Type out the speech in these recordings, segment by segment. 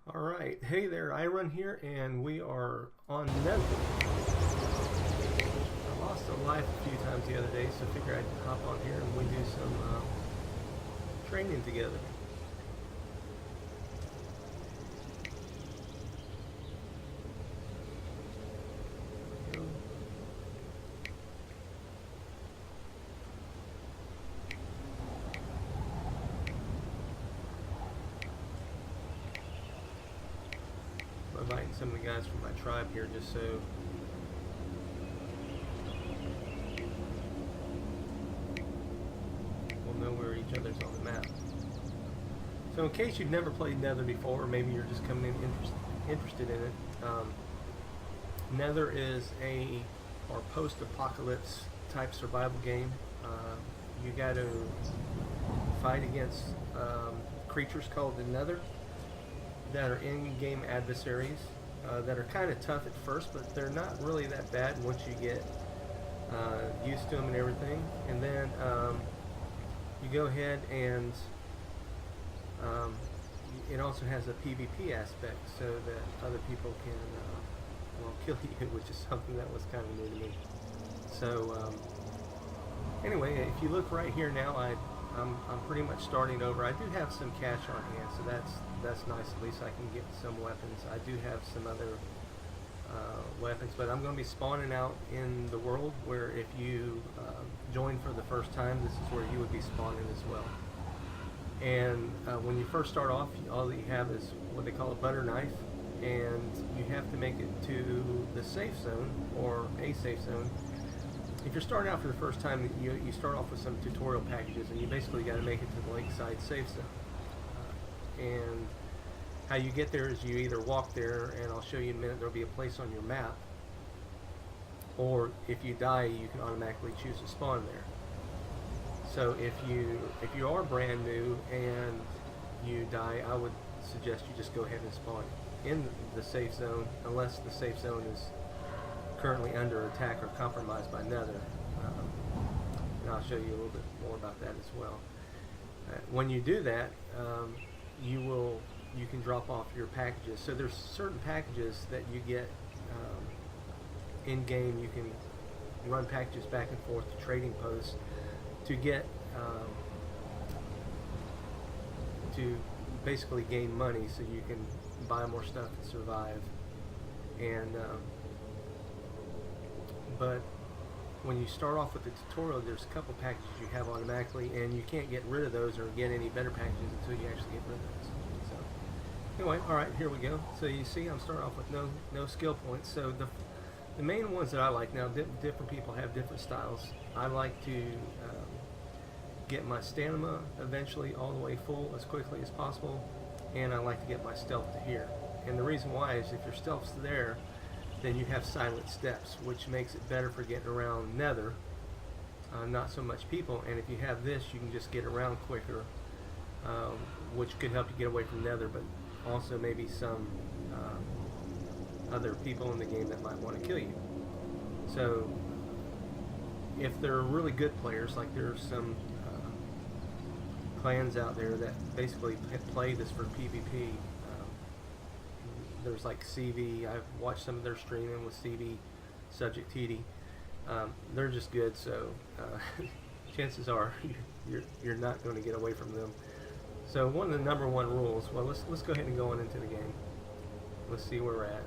Alright, hey there, I run here and we are on Nether. I lost a life a few times the other day, so I figured I'd hop on here and we do some training together. I'm inviting some of the guys from my tribe here just so we'll know where each other's on the map. So in case you've never played Nether before, or maybe you're just coming in interested in it, Nether is a post-apocalypse type survival game. You got to fight against creatures called the Nether that are in-game adversaries that are kind of tough at first, but they're not really that bad once you get used to them and everything. And then you go ahead and it also has a PvP aspect so that other people can kill you, which is something that was kind of new to me. So anyway, if you look right here now, I'm pretty much starting over. I do have some cash on hand, so that's nice. At least I can get some weapons. I do have some other weapons, but I'm going to be spawning out in the world where if you join for the first time, this is where you would be spawning as well. And when you first start off, all that you have is what they call a butter knife, and you have to make it to the safe zone, or a safe zone. If you're starting out for the first time, you start off with some tutorial packages, and you basically got to make it to the lakeside safe zone. And how you get there is you either walk there, and I'll show you in a minute, there'll be a place on your map, or if you die, you can automatically choose to spawn there. So if you are brand new and you die, I would suggest you just go ahead and spawn in the safe zone, unless the safe zone is currently under attack or compromised by Nether. And I'll show you a little bit more about that as well. When you do that, you can drop off your packages. So there's certain packages that you get in game. You can run packages back and forth to trading posts to get to basically gain money, so you can buy more stuff and survive. And but when you start off with the tutorial, there's a couple packages you have automatically, and you can't get rid of those or get any better packages until you actually get rid of those. So anyway, all right, here we go. So you see, I'm starting off with no skill points. So the main ones that I like now, different people have different styles. I like to get my stamina eventually all the way full as quickly as possible, and I like to get my stealth to here. And the reason why is if your stealth's there, then you have silent steps, which makes it better for getting around Nether, not so much people. And if you have this, you can just get around quicker, which could help you get away from Nether, but also maybe some other people in the game that might want to kill you. So if they're really good players, like there's some clans out there that basically play this for PvP. There's like CV. I've watched some of their streaming with CV, Subject TD. They're just good, so chances are you're not going to get away from them. So one of the number one rules. Well, let's go ahead and go on into the game. Let's see where we're at.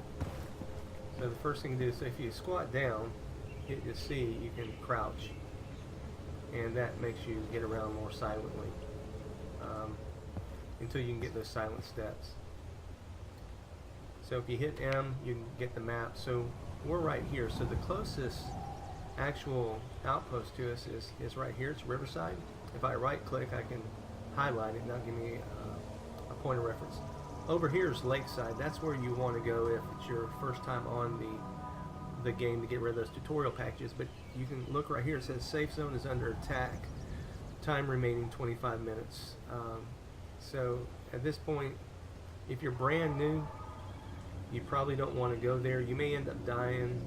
So the first thing to do is, if you squat down, hit your C, you can crouch, and that makes you get around more silently until you can get those silent steps. So if you hit M, you can get the map. So we're right here. So the closest actual outpost to us is right here. It's Riverside. If I right click, I can highlight it and that'll give me a point of reference. Over here is Lakeside. That's where you want to go if it's your first time on the game to get rid of those tutorial packages. But you can look right here. It says safe zone is under attack. Time remaining 25 minutes. So at this point, if you're brand new, you probably don't want to go there. You may end up dying.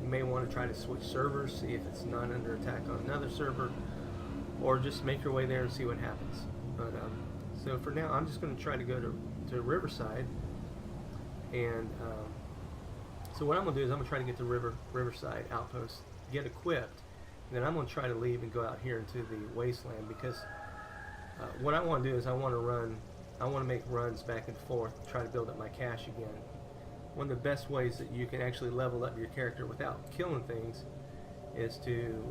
You may want to try to switch servers, see if it's not under attack on another server, or just make your way there and see what happens. But so for now, I'm just going to try to go to to Riverside, and so what I'm going to do is I'm going to try to get to Riverside Outpost, get equipped, and then I'm going to try to leave and go out here into the wasteland, because what I want to do is I want to make runs back and forth, try to build up my cash again. One of the best ways that you can actually level up your character without killing things is to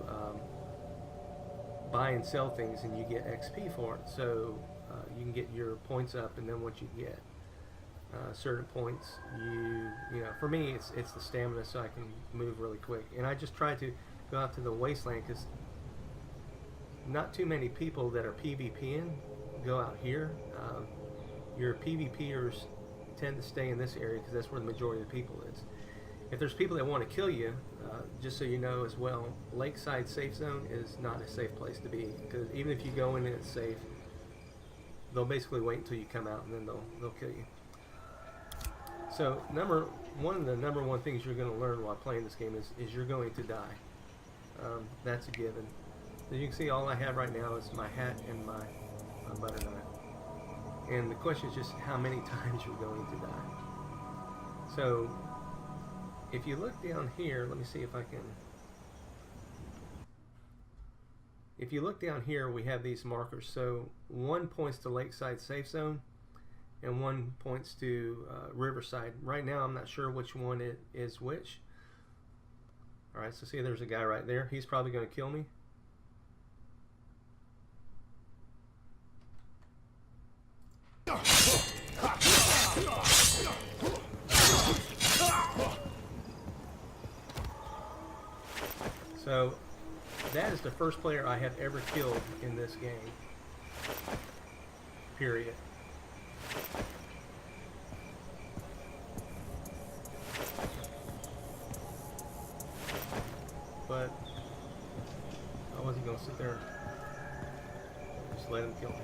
buy and sell things, and you get XP for it. So you can get your points up, and then once you get certain points, you know, for me it's the stamina, so I can move really quick. And I just try to go out to the wasteland, because not too many people that are PvPing go out here. Your PvPers tend to stay in this area because that's where the majority of the people is. If there's people that want to kill you, just so you know as well, Lakeside Safe Zone is not a safe place to be, because even if you go in and it's safe, they'll basically wait until you come out and then they'll kill you. So one of the number one things you're going to learn while playing this game is you're going to die. That's a given. As you can see, all I have right now is my hat and my butter knife. And the question is just how many times you're going to die. So if you look down here, let me see if I can. If you look down here, we have these markers. So one points to Lakeside Safe Zone, and one points to Riverside. Right now, I'm not sure which one it is which. All right, so see, there's a guy right there. He's probably going to kill me. So that is the first player I have ever killed in this game. Period. But I wasn't going to sit there and just let him kill me.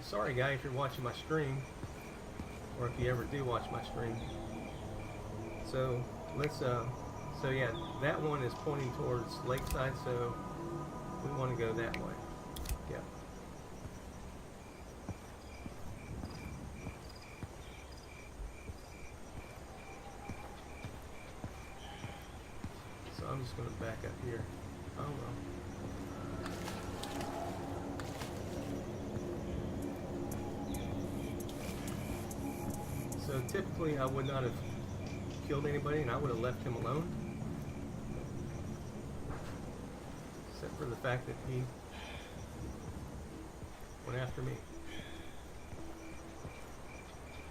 Sorry guy if you're watching my stream, or if you ever do watch my stream. So let's so yeah, that one is pointing towards Lakeside, so we want to go that way. Yeah. So I'm just going to back up here. Oh well. So typically I would not have killed anybody, and I would have left him alone. Except for the fact that he went after me.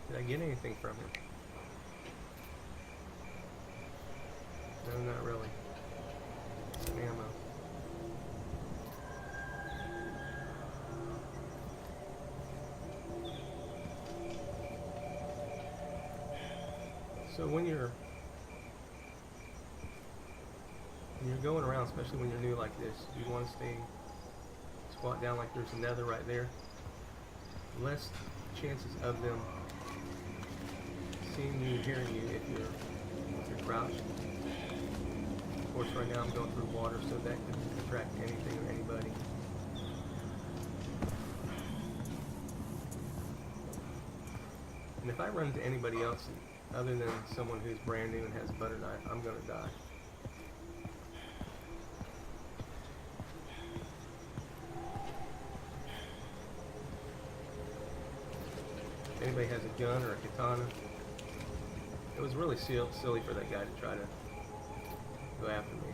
Did I get anything from him? No, not really. Some ammo. So when you're going around, especially when you're new like this, you want to stay squat down like there's a Nether right there. Less chances of them seeing you, hearing you if you're crouched. Of course, right now I'm going through water, so that could attract anything or anybody. And if I run into anybody else other than someone who's brand new and has a butter knife, I'm going to die. If anybody has a gun or a katana, it was really silly for that guy to try to go after me.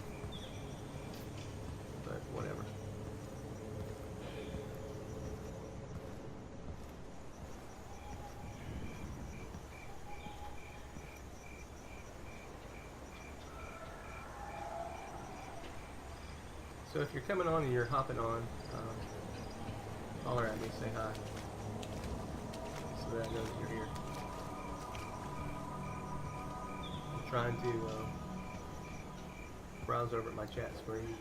But whatever. So if you're coming on and you're hopping on, holler at me, say hi, so that I know that you're here. I'm trying to browse over at my chat screen.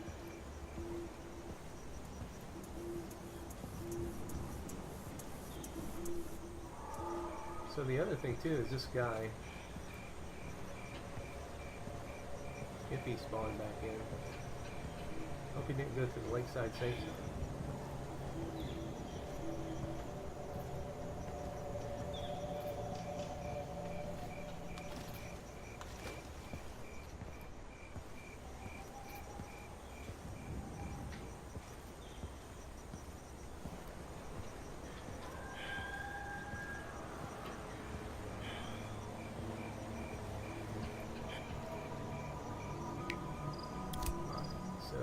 So the other thing too is this guy, if he spawned back in, hope he didn't go to the lakeside safe zone. So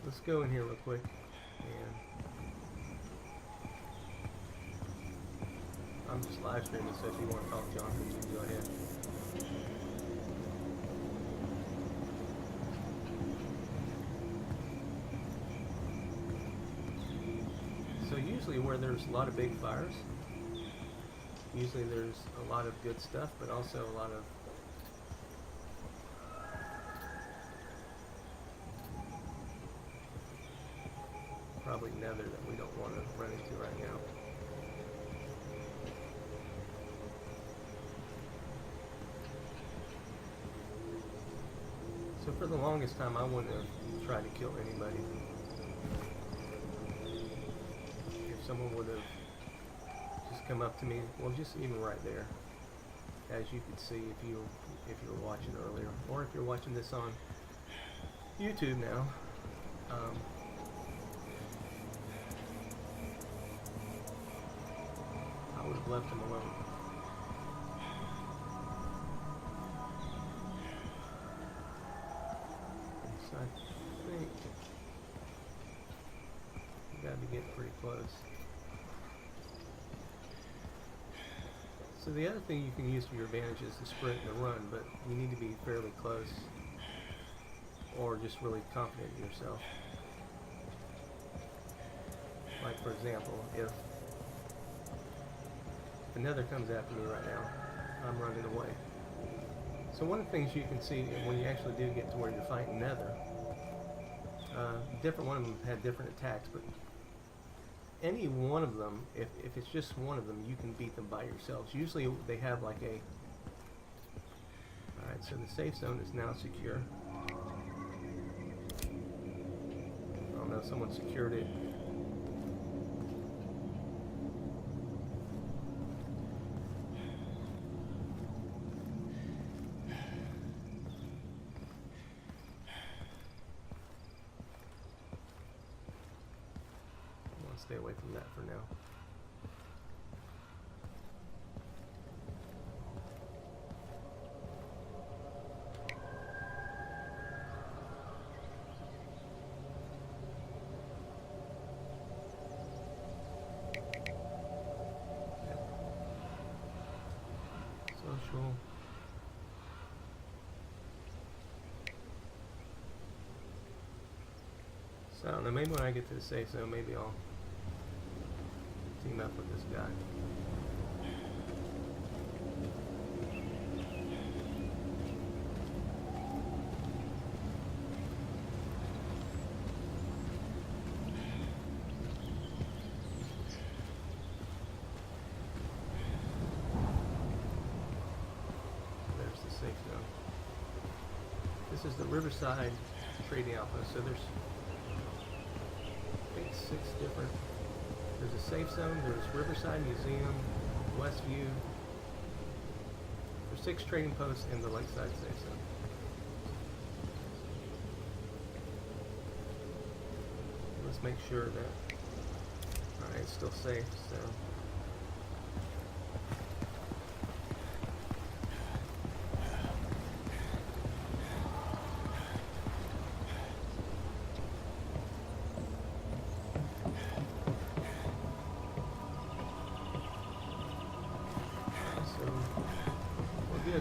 let's go in here real quick, and I'm just live streaming, so if you want to talk, Jonathan, you can go ahead. So usually where there's a lot of big fires, usually there's a lot of good stuff, but also a lot of probably nether that we don't want to run into right now. So for the longest time I wouldn't have tried to kill anybody. If someone would have just come up to me, well, just even right there, as you could see if you were watching earlier, or if you're watching this on YouTube now, I would have left him alone. So I think you gotta be getting pretty close. So the other thing you can use to your advantage is the sprint and the run, but you need to be fairly close or just really confident in yourself. Like for example, if the nether comes after me right now, I'm running away. So one of the things you can see when you actually do get to where you're fighting nether, different one of them had different attacks, but any one of them, if it's just one of them, you can beat them by yourselves. Usually they have like a... Alright, so the safe zone is now secure. I don't know, someone secured it. Stay away from that for now. Social. So I don't know, maybe when I get to the safe zone, maybe I'll team up with this guy. There's the safe zone. This is the Riverside trading outpost. So there's, I think, 6 different. There's a safe zone, there's Riverside Museum, Westview. There's 6 trading posts in the Lakeside safe zone. Let's make sure that, alright, it's still safe, so.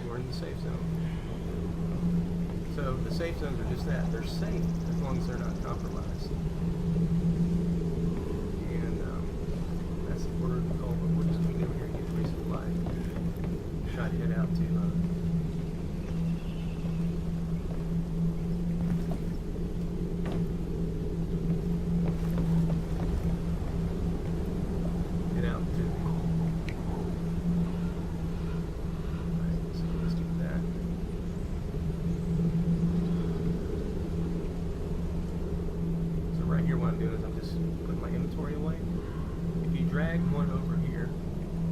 We're in the safe zone. So the safe zones are just that. They're safe as long as they're not compromised. And that's the order of the call, but we're just going to get over here and get resupply. Try to head out to put my inventory away. If you drag one over here,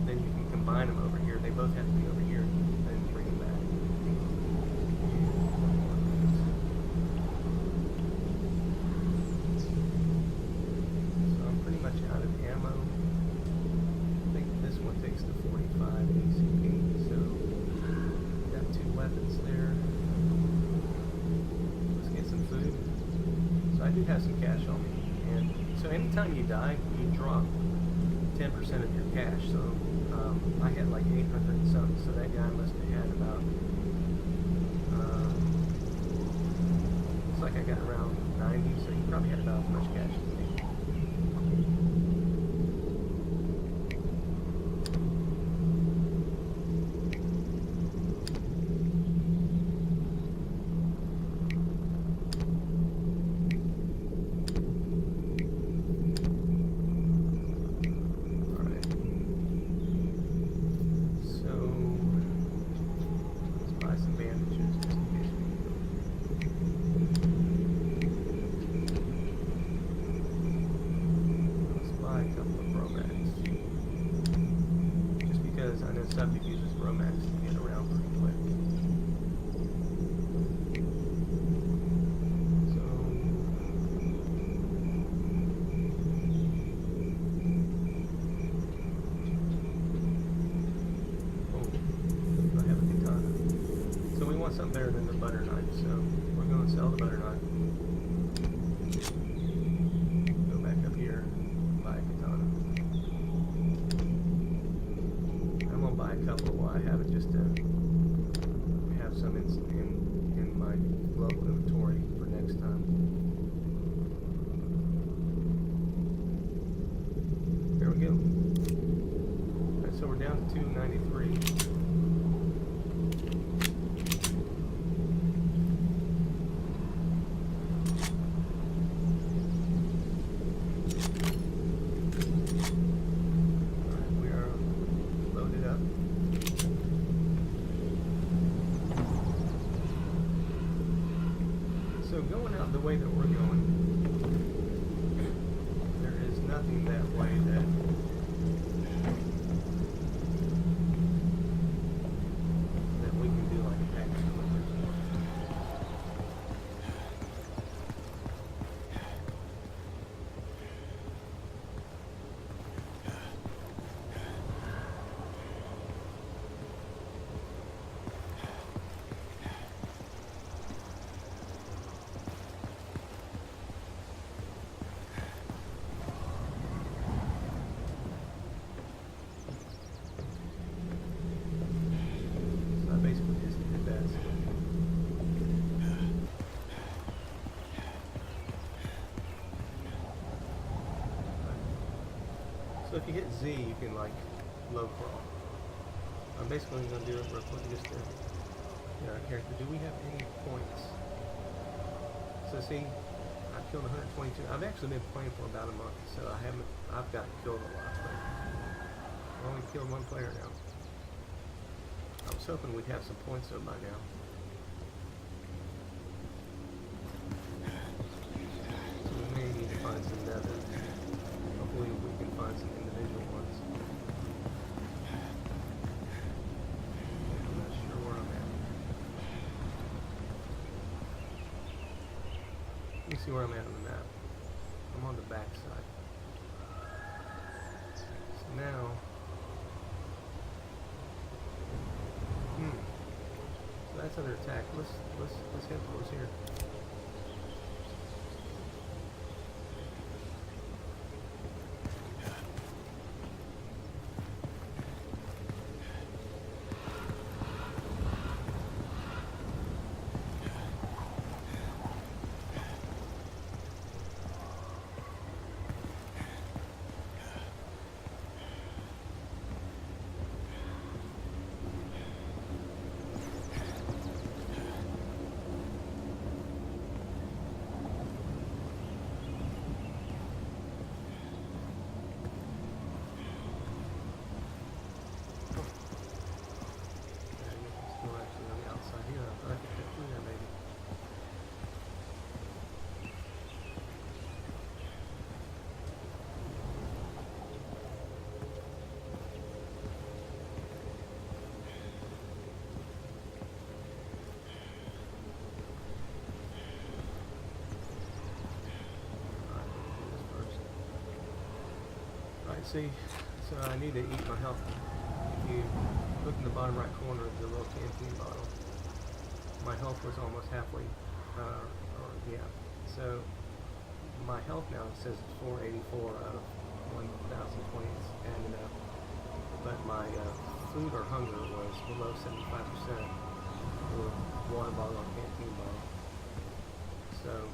then you can combine them over here. They both have to be over here, and bring them back. So I'm pretty much out of ammo. I think this one takes the 45 ACP, so got 2 weapons there. Let's get some food. So I do have some cash on me, and so anytime you die, you drop 10% of your cash. So I had like 800 and something, so that guy must have had about, looks like I got around 90, so he probably had about as much cash as me. Subject uses Romax to get around pretty quick. So, I have a katana. So we want something better than the butter knife, so we're going to sell the butter knife. Go back up here, buy a katana. Buy a couple while I have it, just to have some in my local inventory for next time. There we go. Alright, so we're down to 293. So going out the way that we're going, there is nothing that way that we can do like that. So if you hit Z, you can like low crawl. I'm basically going to do it real quick just to get our character. Do we have any points? So see, I killed 122. I've actually been playing for about a month, so I've gotten killed a lot. But I've only killed one player now. I was hoping we'd have some points though by now. So we may need to find some Nether. Hopefully we can find some individual ones. I'm not sure where I'm at. Let me see where I'm at on the map. I'm on the back side. So now, so that's under attack. Let's head towards here. see, so I need to eat my health. If you look in the bottom right corner of the little canteen bottle, my health was almost halfway, yeah. So my health now says 484 out of 1,020 is added up, but my food or hunger was below 75% for water bottle or canteen bottle. So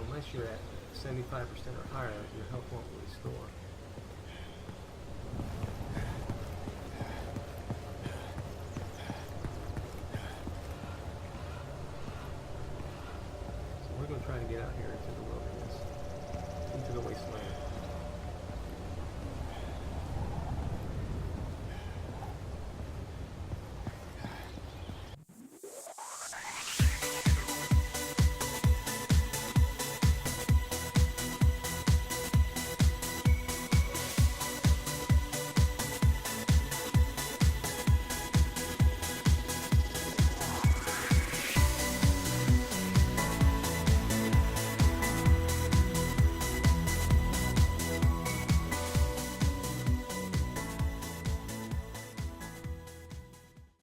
unless you're at 75% or higher, your health won't restore. So we're going to try to get out here into the wilderness, into the wasteland.